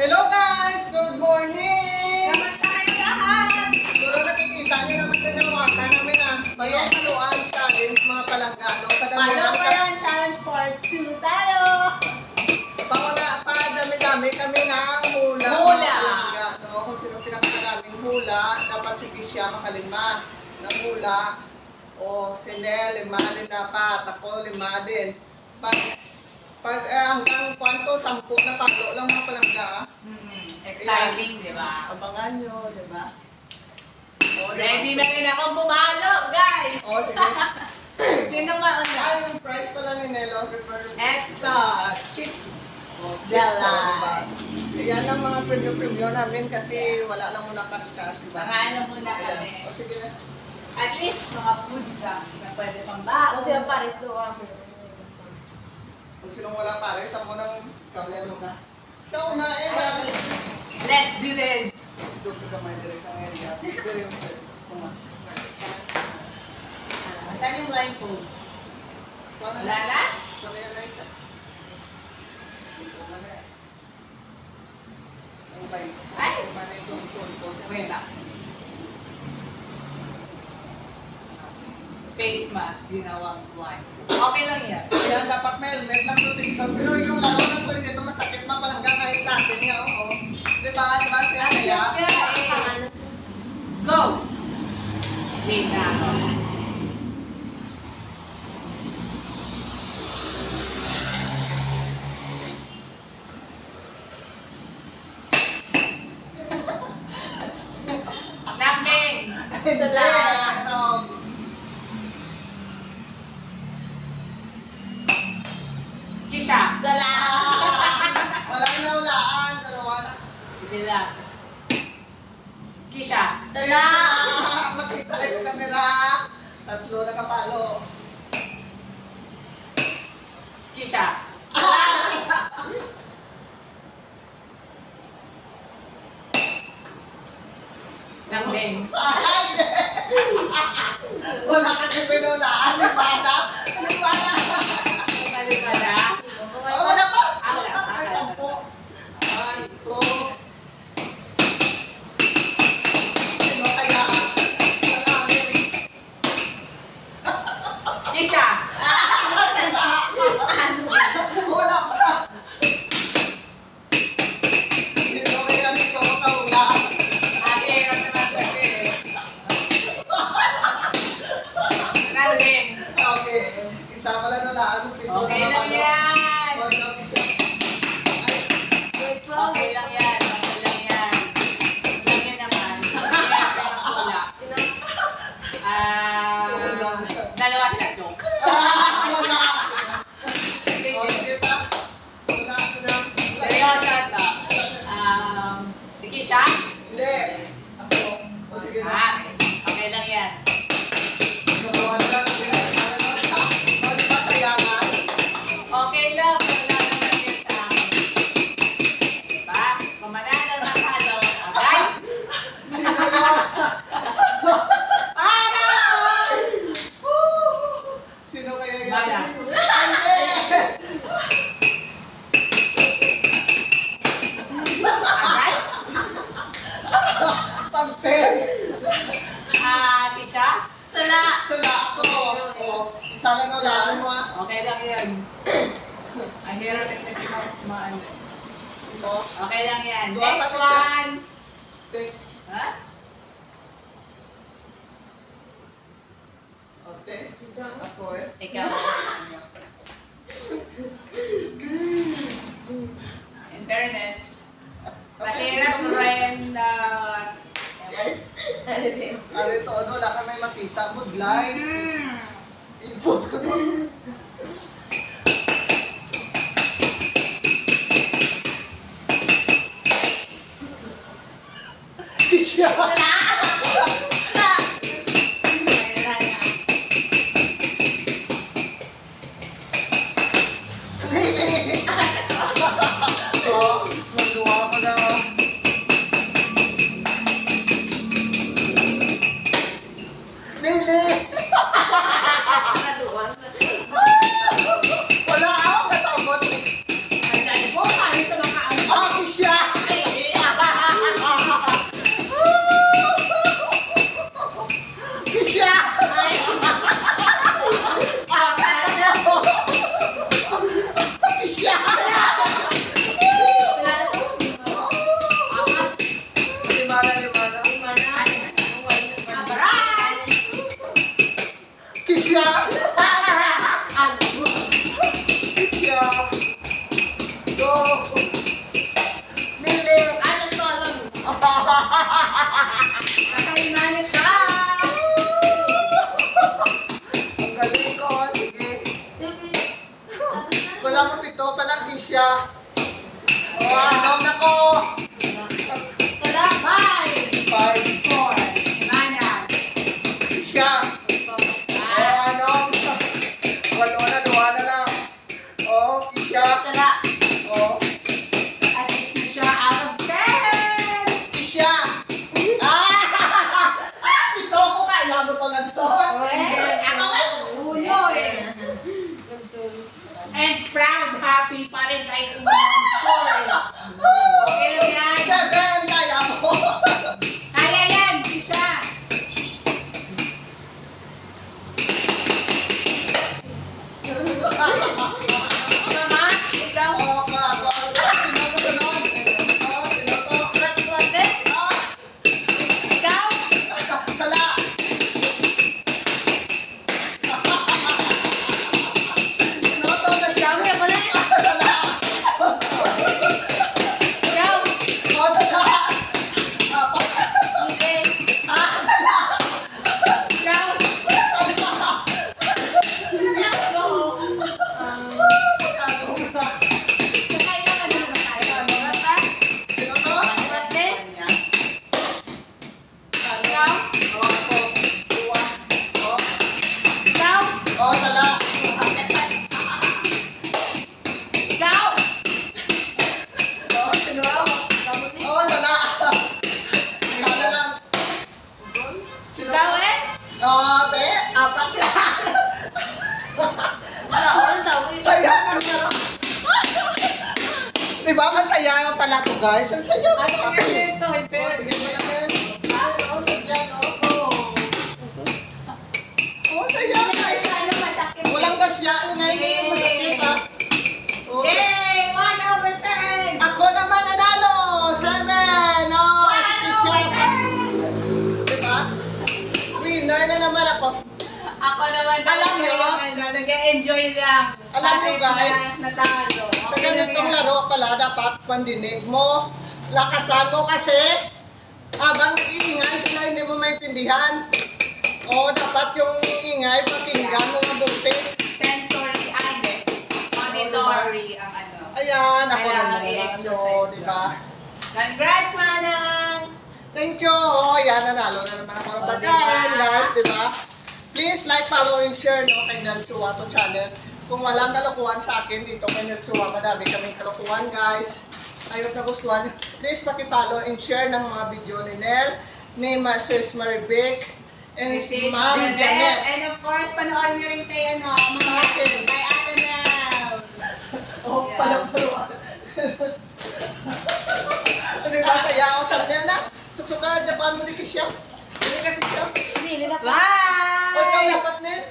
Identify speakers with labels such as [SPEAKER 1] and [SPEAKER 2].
[SPEAKER 1] Hello guys! Good morning!
[SPEAKER 2] Kamusta kayo lahat?
[SPEAKER 1] Siguro nakikita niyo naman din ang waka namin Haluan challenge mga palanggano.
[SPEAKER 2] Paano pa yan? Challenge part 2 tayo!
[SPEAKER 1] Padami-dami kami ng hula.
[SPEAKER 2] Hula.
[SPEAKER 1] Mga palanggano. Kung sino pinakamaraming hula, dapat si Kisha makalima ng hula. O si Nel, 5 din dapat. Ako, 5 din. Hanggang 10 na palo lang mga palangga.
[SPEAKER 2] Exciting, di ba?
[SPEAKER 1] Abangan nyo, di ba?
[SPEAKER 2] Ready na rin akong bumalo, guys!
[SPEAKER 1] O, sige.
[SPEAKER 2] Sino mauna?
[SPEAKER 1] Ay, yung price pala ni Nelo.
[SPEAKER 2] Eto, chips.
[SPEAKER 1] Diba? Yan ang mga preview namin kasi wala lang muna kas-kas, diba?
[SPEAKER 2] Mga muna kami.
[SPEAKER 1] O, sige na.
[SPEAKER 2] At least, mga foods lang na pwede pang bao.
[SPEAKER 3] Kasi ang pares daw ako.
[SPEAKER 1] Kung sinong wala pare, sa mo ng kaulelo na. So, unahin na.
[SPEAKER 2] Let's do this!
[SPEAKER 1] Let's go to the my direct ang area. Very good.
[SPEAKER 2] Saan yung blindfold? Wala na?
[SPEAKER 1] Wala na isa. Wala na. Ang blind.
[SPEAKER 2] Ay!
[SPEAKER 1] Wala itong phone ko.
[SPEAKER 2] Wait lang. Face mask, ginawang blind. Okay lang yan.
[SPEAKER 1] Kaya dapat may helmet ng protection. Pero yung laro ng ko, dito masakit pa palangga kahit sa akin nga, oo. Diba? Diba siya saya?
[SPEAKER 2] Go! Wait na ako. Nakbing!
[SPEAKER 3] Salamat.
[SPEAKER 1] Ito.
[SPEAKER 2] Kisha!
[SPEAKER 3] Salamat.
[SPEAKER 1] Walang naulaan. Dalawa na.
[SPEAKER 2] Hindi lang. Kisha!
[SPEAKER 3] Salamat.
[SPEAKER 1] Makita yung camera. 3 na kapalo.
[SPEAKER 2] Kisha! Nakbing!
[SPEAKER 1] Wala ka na pinulaan. Limana. Limana.
[SPEAKER 2] Mali pala.
[SPEAKER 1] Oh, wala pa.
[SPEAKER 2] Ah,
[SPEAKER 1] Wala
[SPEAKER 2] wala
[SPEAKER 1] pa.
[SPEAKER 2] pa.
[SPEAKER 1] Ay, 10. Ay, ito. Sino kaya? Marami.
[SPEAKER 2] Kisha!
[SPEAKER 1] Sila. Wala pa. Sino kaya nito makaulaan?
[SPEAKER 2] Ate, hirap naman kasi. Nakbing!
[SPEAKER 1] Okay. Isa pala na laan.
[SPEAKER 2] Okay lang yan! Okay lang yan. Okay lang yan. Lang yan naman. Hindi yan pinakula. Dalawa sila. Joke. Sige. Seryoso ito. Si Kisha?
[SPEAKER 1] Hindi. Ako. O sige na.
[SPEAKER 2] Okay lang yan.
[SPEAKER 1] Magawa na lang. O, di ba sayangan?
[SPEAKER 2] Okay lang. Wala naman yun sa akin. Diba? Kung manalo ng halo, agay?
[SPEAKER 1] Sino yun?
[SPEAKER 2] Para!
[SPEAKER 1] Sino kaya yan?
[SPEAKER 2] Bala.
[SPEAKER 1] Hindi!
[SPEAKER 2] Agay?
[SPEAKER 1] Pagtel!
[SPEAKER 2] Kisha?
[SPEAKER 3] Salamat.
[SPEAKER 1] Sala ako. O, isa lang ulaan mo
[SPEAKER 2] Okay lang yan. Ang hirap rin kasi maano.
[SPEAKER 1] O,
[SPEAKER 2] Okay lang yan.
[SPEAKER 1] Dua pa
[SPEAKER 2] Next
[SPEAKER 1] rin siya.
[SPEAKER 2] one.
[SPEAKER 1] take.
[SPEAKER 2] Ha?
[SPEAKER 1] Okay. Ako eh.
[SPEAKER 2] Ikaw. In fairness, mahirap rin na...
[SPEAKER 1] Ano ito, ano, wala ka may makita. Good light. I-post ko na. Kisya! Lili! Oh, magluwa ko na. Lili!
[SPEAKER 3] Naduwag.
[SPEAKER 1] Wala ako, natabot.
[SPEAKER 2] Ang dali po, paano ito makaano?
[SPEAKER 1] Ako siya! Mili.
[SPEAKER 3] Anong to alam mo?
[SPEAKER 2] Nakalimani siya.
[SPEAKER 1] Ang galing ko. Sige.
[SPEAKER 3] Sige. Tapos na.
[SPEAKER 1] Wala mo pito pa lang Kisha. Alam na ko.
[SPEAKER 3] Wala.
[SPEAKER 2] Five.
[SPEAKER 1] 5.
[SPEAKER 2] Four. Mana.
[SPEAKER 1] Kisha.
[SPEAKER 3] Ito.
[SPEAKER 1] Anom. Walo na, duwa na lang. Kisha.
[SPEAKER 3] Wala.
[SPEAKER 2] Assist na siya out of 10.
[SPEAKER 1] Kisha. Ito ko ka. Alam mo to lagsot.
[SPEAKER 2] Ako nga. Ulo eh.
[SPEAKER 3] Nagsul.
[SPEAKER 2] And proud, happy pa rin kahit umang score. Okay lang yan.
[SPEAKER 1] 7. Kaya mo.
[SPEAKER 2] Kaya yan, Kisha.
[SPEAKER 3] Mama, ikaw.
[SPEAKER 1] Sino ko sunod? Sino to?
[SPEAKER 3] Mat-wate. Ikaw.
[SPEAKER 1] Sala. Sino to?
[SPEAKER 3] Ikaw, may ako na.
[SPEAKER 1] Sala.
[SPEAKER 3] Ikaw.
[SPEAKER 1] Sala.
[SPEAKER 3] Hindi.
[SPEAKER 1] Sala.
[SPEAKER 3] Ikaw.
[SPEAKER 2] So, kailangan na tayo.
[SPEAKER 3] Mata.
[SPEAKER 1] Sino to?
[SPEAKER 3] Mat-wate. Ikaw. Ikaw.
[SPEAKER 1] Sala.
[SPEAKER 3] Ikaw.
[SPEAKER 1] Sino to?
[SPEAKER 3] Kamu ni.
[SPEAKER 1] Sala. Sala lang. Sino
[SPEAKER 3] Ikaw
[SPEAKER 1] to?
[SPEAKER 3] eh.
[SPEAKER 1] Te, apat yan.
[SPEAKER 3] Wala, walang tawag.
[SPEAKER 1] Saya na naman. Diba, masaya pala to guys. Ang saya.
[SPEAKER 2] Ano yung ito?
[SPEAKER 1] Sige mo lang yan. Sadyan, saya guys.
[SPEAKER 2] Ano masakit?
[SPEAKER 1] Walang gasya. Ngayon yung masakit ha.
[SPEAKER 2] Yay! 1/10!
[SPEAKER 1] Ako naman nanalo. 7. Diba? Winner na naman ako.
[SPEAKER 2] Ako naman
[SPEAKER 1] Alam nyo?
[SPEAKER 2] nag-enjoy lang.
[SPEAKER 1] Alam nyo,
[SPEAKER 2] Kahit
[SPEAKER 1] guys,
[SPEAKER 2] na natalo.
[SPEAKER 1] Sa
[SPEAKER 2] Okay lang
[SPEAKER 1] ganitong
[SPEAKER 2] yan.
[SPEAKER 1] laro pala, dapat pandinig mo. Lakasan mo kasi habang iingay sila hindi mo maintindihan. Dapat yung ingay, pakinggan mo mabuti.
[SPEAKER 2] Sensory ade. Auditory ang ano.
[SPEAKER 1] Ayan, ako
[SPEAKER 2] Kailangan
[SPEAKER 1] naman
[SPEAKER 2] i-exercise
[SPEAKER 1] di ba?
[SPEAKER 2] Congrats, Manang!
[SPEAKER 1] Thank you! Ayan, nanalo na naman ako ng
[SPEAKER 2] Oh,
[SPEAKER 1] pagkain,
[SPEAKER 2] diba?
[SPEAKER 1] guys, di ba? Please like, follow, and share kay Nel Chuato channel. Kung walang kalokohan sa akin, dito kay Nel Chua, madami kaming kalokohan, guys. Ayot na gustuhan. Please paki-follow and share ng mga video ni Nel, ni Sis Marivic, and si
[SPEAKER 2] Mrs.
[SPEAKER 1] Ma'am
[SPEAKER 2] Janet.
[SPEAKER 1] Janet.
[SPEAKER 2] And of course, panoorin niyo rin kay ano, mga
[SPEAKER 1] Akin.
[SPEAKER 2] kay Ate Nel.
[SPEAKER 1] Oh,
[SPEAKER 2] Yeah.
[SPEAKER 1] palapaluan. Ano ba, saya ako, thumbnail na. Suksuka, Japan mo di Kisha. Hindi ka Kisha.
[SPEAKER 3] Hindi, lila pa.
[SPEAKER 2] Bye!
[SPEAKER 1] Huwag ka dapat, Nel.